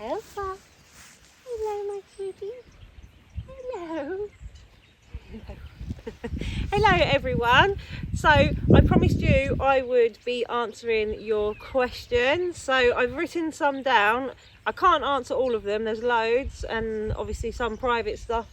Hello. Hello, my cutie. Hello. Hello everyone. So I promised you I would be answering your questions. So I've written some down. I can't answer all of them. There's loads and obviously some private stuff.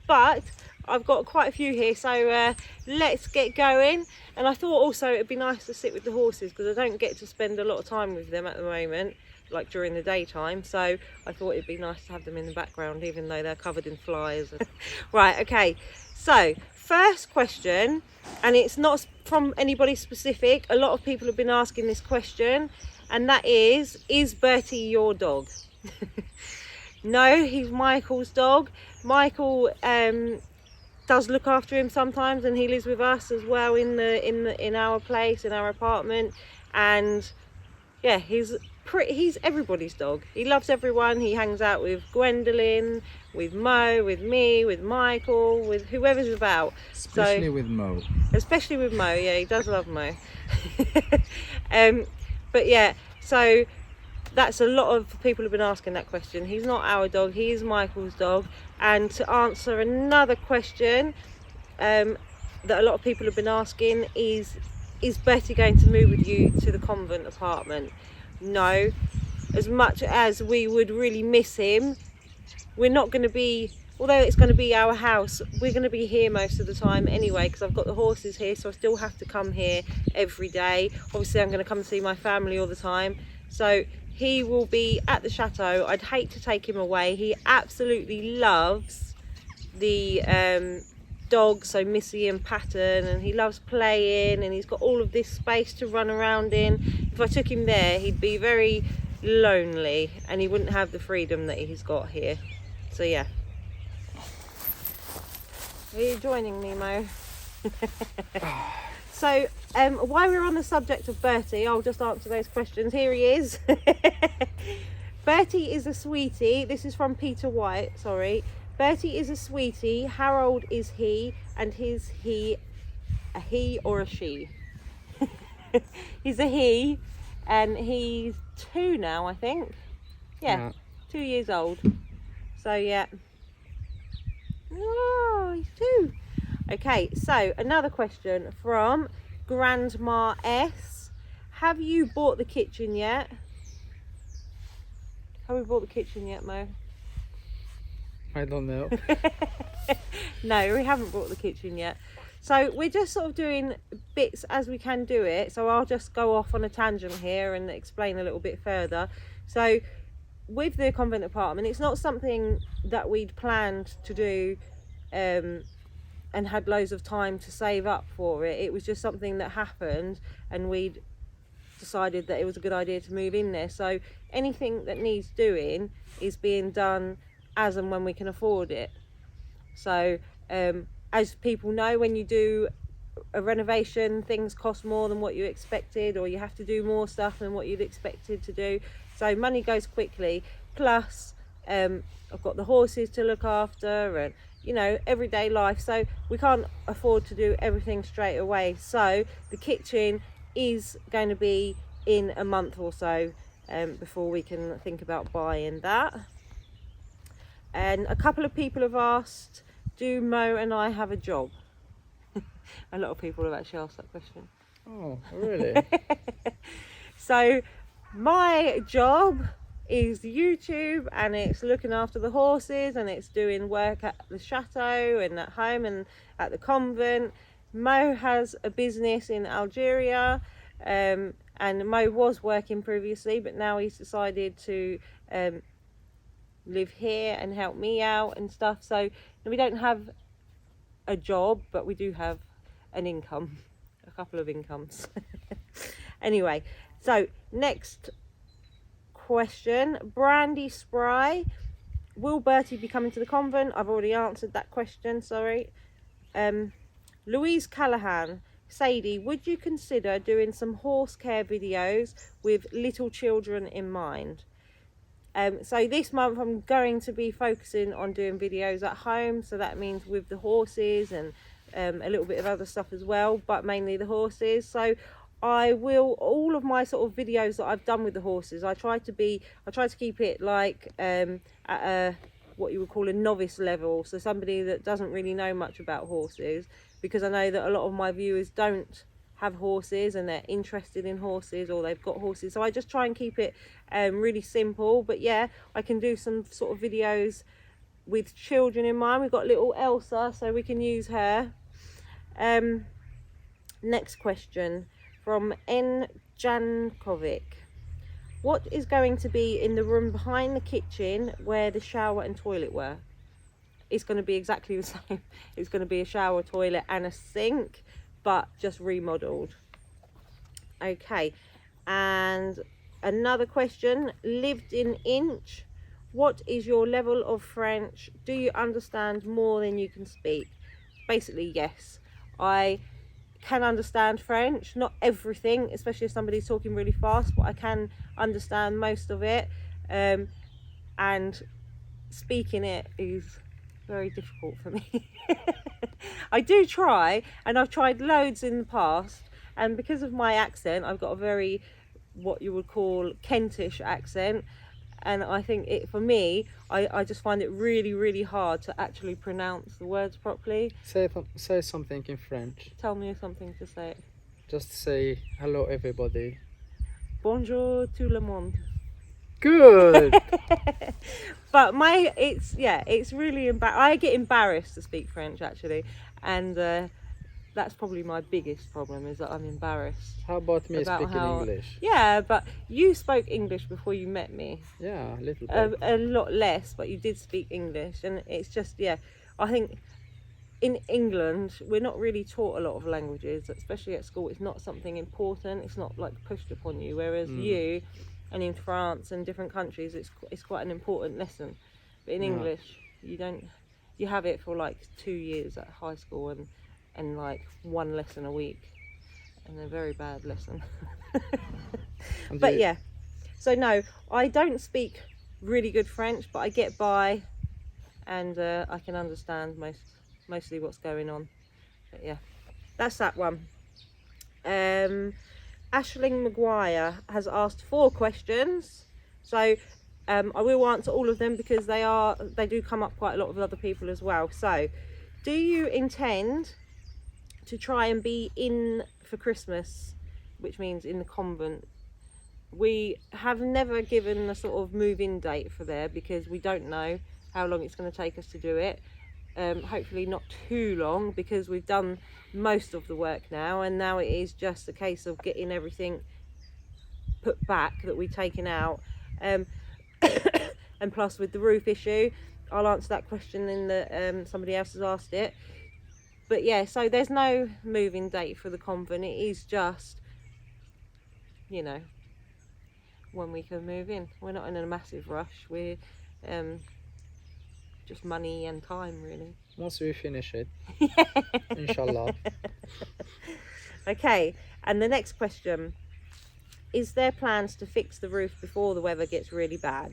But I've got quite a few here. So let's get going. And I thought also it'd be nice to sit with the horses because I don't get to spend a lot of time with them at the moment, like during the daytime. So I thought it'd be nice to have them in the background even though they're covered in flies. Right, okay, so first question, and it's not from anybody specific. A lot of people have been asking this question, and that is Bertie your dog? No, he's Michael's dog. Michael does look after him sometimes, and he lives with us as well in our place, in our apartment. And yeah, he's everybody's dog. He loves everyone. He hangs out with Gwendolyn, with Mo, with me, with Michael, with whoever's about. Especially with Mo. Especially with Mo, yeah, he does love Mo. But yeah, so that's a lot of people have been asking that question. He's not our dog, he is Michael's dog. And to answer another question that a lot of people have been asking is Bertie going to move with you to the convent apartment? No. As much as we would really miss him, we're not going to be, although it's going to be our house, we're going to be here most of the time anyway, because I've got the horses here, so I still have to come here every day. Obviously I'm going to come and see my family all the time, so he will be at the chateau. I'd hate to take him away. He absolutely loves the dogs, so Missy and Patton, and he loves playing, and he's got all of this space to run around in. If I took him there, he'd be very lonely and he wouldn't have the freedom that he's got here. So yeah. Are you joining me, Mo? So while we're on the subject of Bertie, I'll just answer those questions. Here he is. Bertie is a sweetie. This is from Peter White, sorry. Bertie is a sweetie. How old is he? And is he a he or a she? He's a he, and he's 2 now, I think. Yeah, 2 years old. So yeah. Oh, he's 2. Okay, so another question from Grandma S. Have you bought the kitchen yet? Have we bought the kitchen yet, Mo? I don't know. No, we haven't bought the kitchen yet. So we're just sort of doing bits as we can do it. So I'll just go off on a tangent here and explain a little bit further. So with the convent apartment, it's not something that we'd planned to do and had loads of time to save up for it. It was just something that happened, and we'd decided that it was a good idea to move in there. So anything that needs doing is being done as and when we can afford it. So as people know, when you do a renovation, things cost more than what you expected, or you have to do more stuff than what you'd expected to do. So money goes quickly. Plus I've got the horses to look after, and you know, everyday life, so we can't afford to do everything straight away. So the kitchen is going to be in a month or so before we can think about buying that. And a couple of people have asked, do Mo and I have a job? A lot of people have actually asked that question. Oh, really? So my job is YouTube, and it's looking after the horses, and it's doing work at the chateau and at home and at the convent. Mo has a business in Algeria, and Mo was working previously, but now he's decided to live here and help me out and stuff. So we don't have a job, but we do have an income, a couple of incomes. Anyway, so next question, Brandy Spry. Will Bertie be coming to the convent? I've already answered that question, sorry. Louise Callahan. Sadie, would you consider doing some horse care videos with little children in mind? So this month I'm going to be focusing on doing videos at home, so that means with the horses and a little bit of other stuff as well, but mainly the horses. So I will, all of my sort of videos that I've done with the horses, I try to keep it like at a, what you would call a novice level, so somebody that doesn't really know much about horses, because I know that a lot of my viewers don't have horses and they're interested in horses, or they've got horses, so I just try and keep it really simple. But yeah, I can do some sort of videos with children in mind. We've got little Elsa, so we can use her. Next question from N. Jankovic. What is going to be in the room behind the kitchen where the shower and toilet were? It's going to be exactly the same. It's going to be a shower, toilet and a sink, but just remodeled. Okay, and another question. Lived in Inch. What is your level of French? Do you understand more than you can speak? Basically, yes. I can understand French, not everything, especially if somebody's talking really fast, but I can understand most of it, and speaking it is very difficult for me. I do try, and I've tried loads in the past, and because of my accent, I've got a very, what you would call, Kentish accent, and I think it, for me, I just find it really, really hard to actually pronounce the words properly. Say something in French. Tell me something to say. Just say hello, everybody. Bonjour tout le monde. Good. But it's really I get embarrassed to speak French actually, and that's probably my biggest problem, is that I'm embarrassed. How about me About speaking how- English? Yeah, but you spoke English before you met me. Yeah, a little bit. A lot less, but you did speak English, and it's just, yeah, I think in England we're not really taught a lot of languages, especially at school. It's not something important, it's not like pushed upon you, whereas you, and in France and different countries, it's quite an important lesson. But in English, you have it for like 2 years at high school, and like one lesson a week, and a very bad lesson. But yeah, so no, I don't speak really good French, but I get by, and I can understand mostly what's going on. But yeah, that's that one. Ashling Maguire has asked 4 questions, so I will answer all of them because they do come up quite a lot with other people as well. So, do you intend to try and be in for Christmas, which means in the convent? We have never given a sort of move-in date for there because we don't know how long it's going to take us to do it. Hopefully not too long, because we've done most of the work now, and now it is just a case of getting everything put back that we've taken out. And plus with the roof issue, I'll answer that question in the somebody else has asked it. But yeah, so there's no moving date for the convent. It is just, you know, when we can move in. We're not in a massive rush. We're just money and time, really. Once we finish it, inshallah. Okay, and the next question. Is there plans to fix the roof before the weather gets really bad?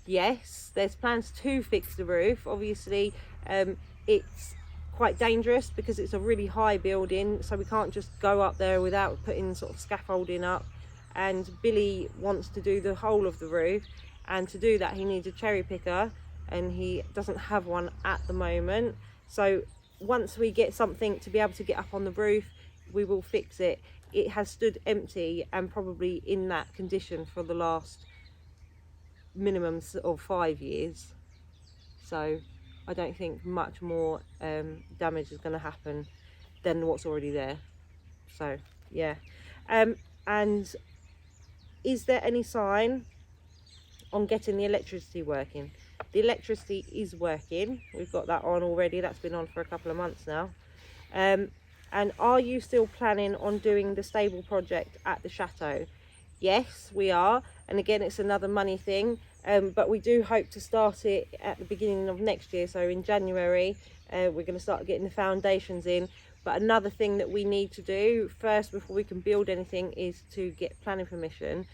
Yes, there's plans to fix the roof. Obviously, it's quite dangerous because it's a really high building, so we can't just go up there without putting sort of scaffolding up. And Billy wants to do the whole of the roof, and to do that he needs a cherry picker, and he doesn't have one at the moment. So once we get something to be able to get up on the roof, we will fix it. It has stood empty and probably in that condition for the last minimum of 5 years, so I don't think much more damage is going to happen than what's already there. So yeah, and is there any sign on getting the electricity working? The electricity is working. We've got that on already. That's been on for a couple of months now. And are you still planning on doing the stable project at the Chateau? Yes, we are. And again, it's another money thing. But we do hope to start it at the beginning of next year. So in January, we're going to start getting the foundations in. But another thing that we need to do first before we can build anything is to get planning permission.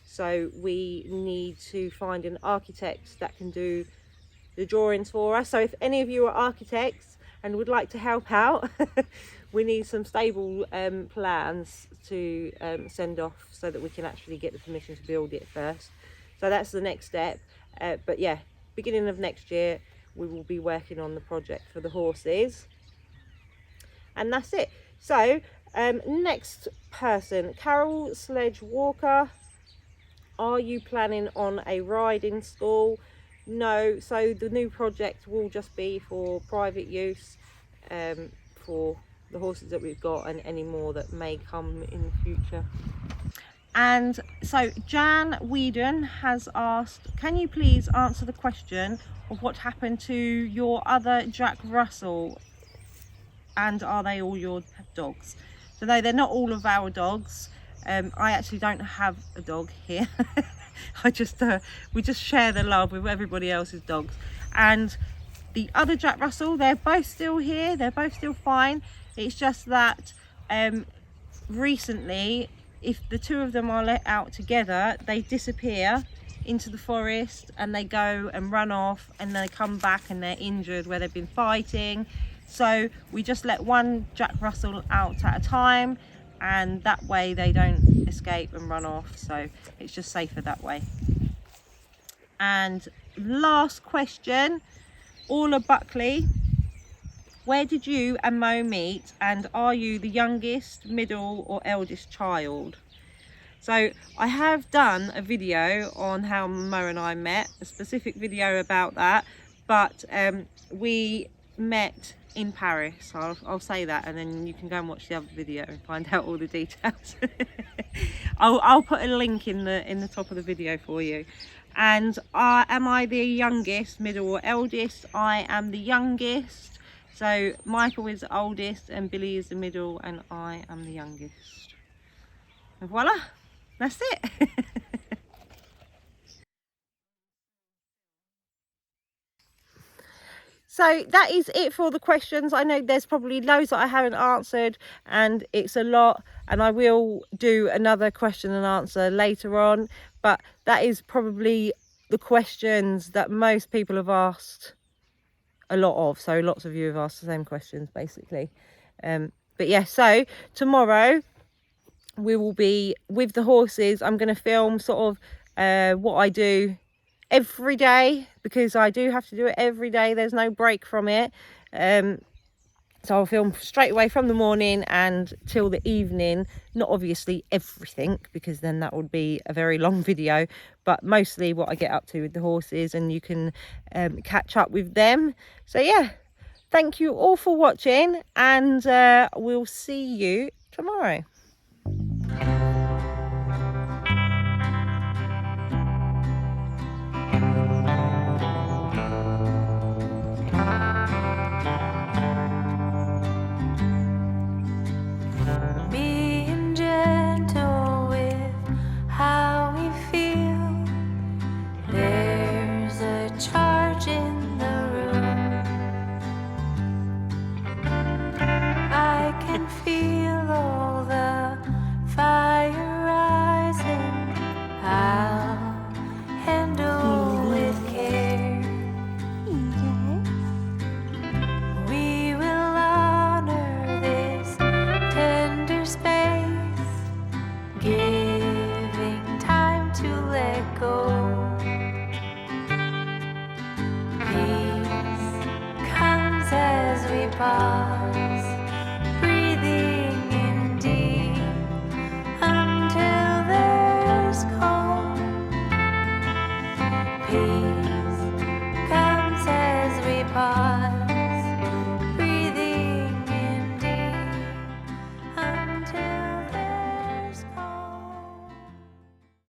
So we need to find an architect that can do the drawings for us. So if any of you are architects and would like to help out, we need some stable plans to send off so that we can actually get the permission to build it first. So that's the next step. But yeah, beginning of next year we will be working on the project for the horses, and that's it. So next person, Carol Sledge Walker. Are you planning on a ride in school? No, so the new project will just be for private use, for the horses that we've got and any more that may come in the future. And so Jan Whedon has asked, can you please answer the question of what happened to your other Jack Russell, and are they all your dogs? So no, they're not all of our dogs. I actually don't have a dog here. We just share the love with everybody else's dogs. And the other Jack Russell, they're both still here, they're both still fine. It's just that recently, if the two of them are let out together, they disappear into the forest and they go and run off, and they come back and they're injured where they've been fighting. So we just let one Jack Russell out at a time, and that way they don't escape and run off, so it's just safer that way. And last question, Orla Buckley, where did you and Mo meet, and are you the youngest, middle or eldest child? So I have done a video on how Mo and I met, a specific video about that, but we met in Paris. I'll say that, and then you can go and watch the other video and find out all the details. I'll put a link in the top of the video for you. And am I the youngest, middle or eldest? I am the youngest. So Michael is the oldest and Billy is the middle, and I am the youngest. And voila, that's it. So that is it for the questions. I know there's probably loads that I haven't answered, and it's a lot, and I will do another question and answer later on, but that is probably the questions that most people have asked a lot of. So lots of you have asked the same questions basically. But yeah, so tomorrow we will be with the horses. I'm going to film sort of what I do every day, because I do have to do it every day. There's no break from it. So I'll film straight away from the morning and till the evening. Not obviously everything, because then that would be a very long video, but mostly what I get up to with the horses, and you can catch up with them. So yeah, thank you all for watching, and we'll see you tomorrow.